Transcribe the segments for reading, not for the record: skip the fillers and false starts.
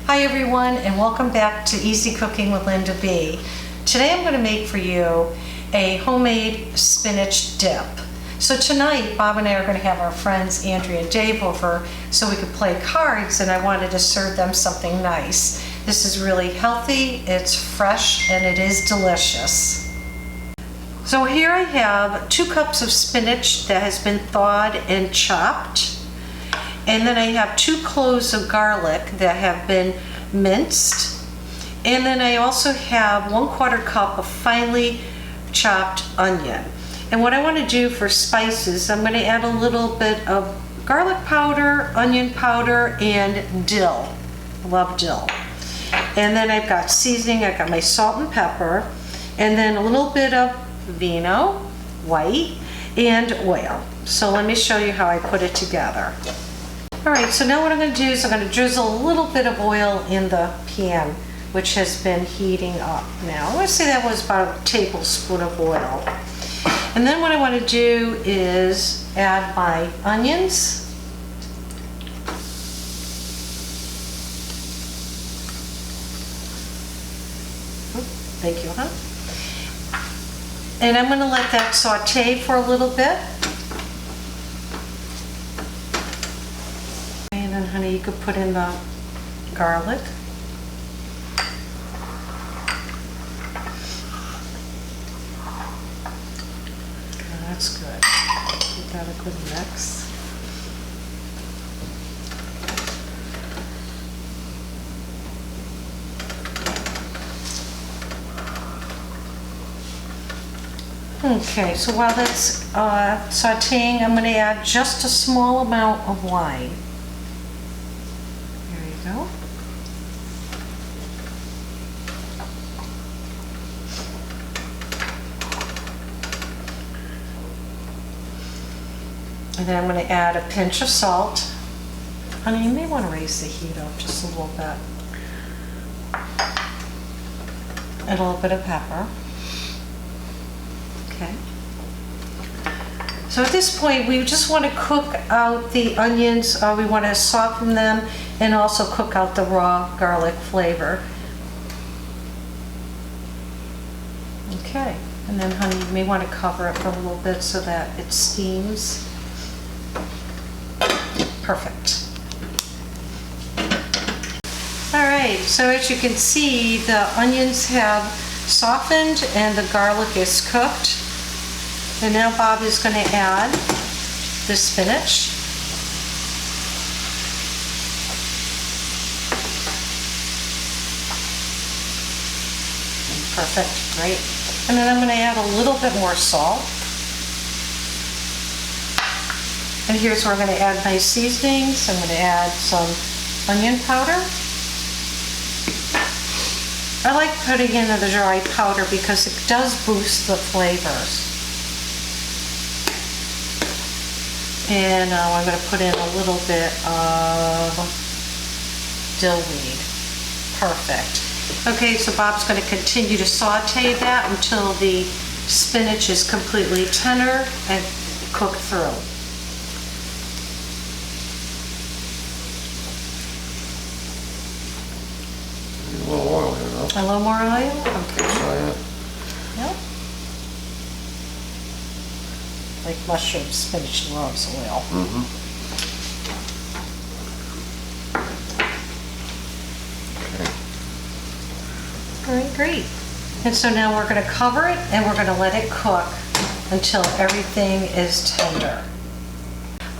Hi everyone, and welcome back to Easy Cooking with Linda B. Today I'm going to make for you a homemade spinach dip. So tonight Bob and I are going to have our friends Andrea and Dave over so we could play cards, and I wanted to serve them something nice. This is really healthy, it's fresh, and it is delicious. So here I have 2 cups of spinach that has been thawed and chopped. And then I have 2 cloves of garlic that have been minced. And then I also have 1/4 cup of finely chopped onion. And what I want to do for spices, I'm going to add a little bit of garlic powder, onion powder, and dill. I love dill. And then I've got seasoning, I've got my salt and pepper, and then a little bit of vino, white, and oil. So let me show you how I put it together. All right, so now what I'm going to do is I'm going to drizzle a little bit of oil in the pan, which has been heating up now. I'm going to say that was about a tablespoon of oil. And then what I want to do is add my onions. Thank you, huh? And I'm going to let that saute for a little bit. And then, honey, you could put in the garlic. Oh, that's good. Give that a good mix. Okay, so while that's sauteing, I'm going to add just a small amount of wine. There you go. And then I'm going to add a pinch of salt. Honey, you may want to raise the heat up just a little bit. And a little bit of pepper. Okay. So at this point, we just want to cook out the onions. We want to soften them and also cook out the raw garlic flavor. Okay. And then, honey, you may want to cover it for a little bit so that it steams. Perfect. All right. So as you can see, the onions have softened and the garlic is cooked. And now Bob is going to add the spinach. Perfect, great. And then I'm going to add a little bit more salt. And here's where I'm going to add my seasonings. I'm going to add some onion powder. I like putting in the dry powder because it does boost the flavors. And I'm going to put in a little bit of dill weed. Perfect. Okay, so Bob's going to continue to saute that until the spinach is completely tender and cooked through. A little oil here, though. A little more oil? Okay. Try it. Yep. Like mushroom, spinach loves oil. Mm-hmm. Okay. All right, great. And so now we're going to cover it and we're going to let it cook until everything is tender.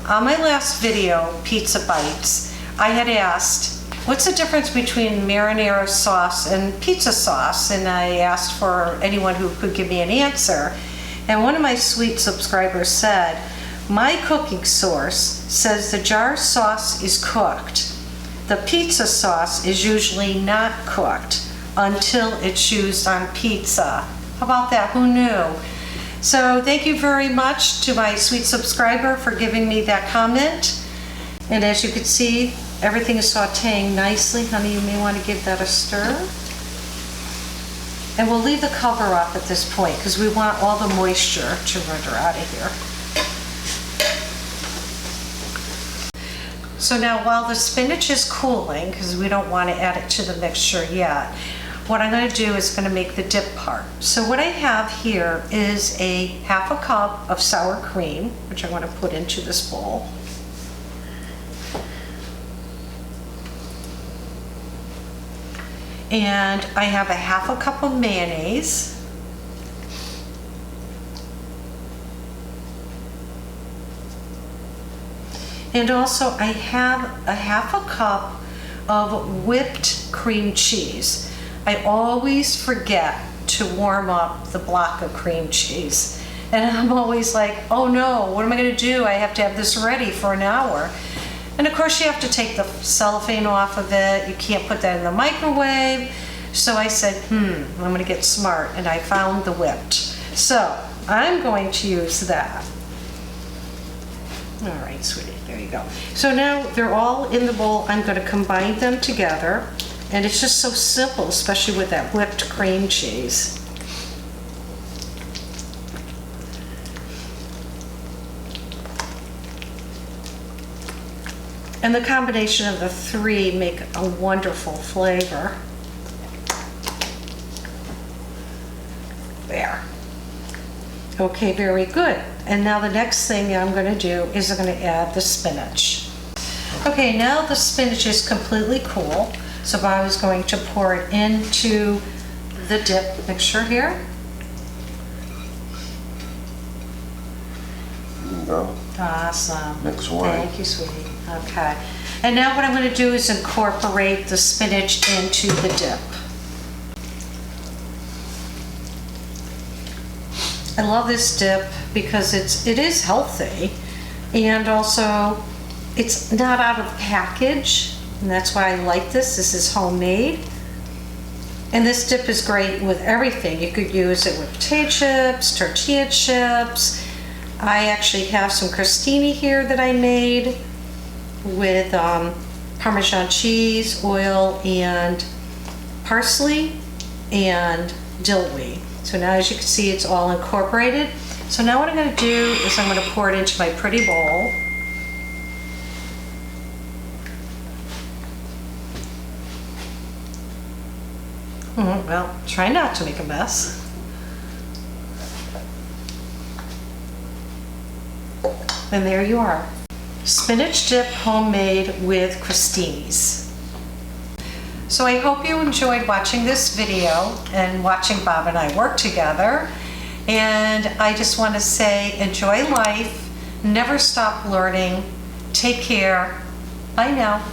On my last video, Pizza Bites, I had asked, what's the difference between marinara sauce and pizza sauce? And I asked for anyone who could give me an answer. And one of my sweet subscribers said, my cooking source says the jar sauce is cooked. The pizza sauce is usually not cooked until it's used on pizza. How about that? Who knew? So thank you very much to my sweet subscriber for giving me that comment. And as you can see, everything is sauteing nicely. Honey, you may want to give that a stir. And we'll leave the cover up at this point because we want all the moisture to render out of here. So now while the spinach is cooling, because we don't want to add it to the mixture yet, what I'm going to do is going to make the dip part. So what I have here is a half a cup of sour cream, which I'm going to put into this bowl. And I have a half a cup of mayonnaise. And also I have a half a cup of whipped cream cheese. I always forget to warm up the block of cream cheese. And I'm always like, oh no, what am I gonna do? I have to have this ready for an hour. And of course you have to take the cellophane off of it. You can't put that in the microwave. So I said, I'm gonna get smart, and I found the whipped. So I'm going to use that. All right, sweetie, there you go. So now they're all in the bowl. I'm going to combine them together. And it's just so simple, especially with that whipped cream cheese. And the combination of the three make a wonderful flavor. There. Okay, very good. And now the next thing I'm going to do is I'm going to add the spinach. Okay, now the spinach is completely cool. So I was going to pour it into the dip mixture here. There you go. Awesome. Mix away. Thank you, sweetie. Okay. And now what I'm going to do is incorporate the spinach into the dip. I love this dip because it is healthy, and also it's not out of package, and that's why I like this. This is homemade. And this dip is great with everything. You could use it with potato chips, tortilla chips. I actually have some crostini here that I made with Parmesan cheese, oil, and parsley, and dill weed. So now, as you can see, it's all incorporated. So now what I'm going to do is I'm going to pour it into my pretty bowl. Well, try not to make a mess. And there you are. Spinach dip homemade with crostinis. So I hope you enjoyed watching this video and watching Bob and I work together. And I just want to say, enjoy life, never stop learning, take care, bye now.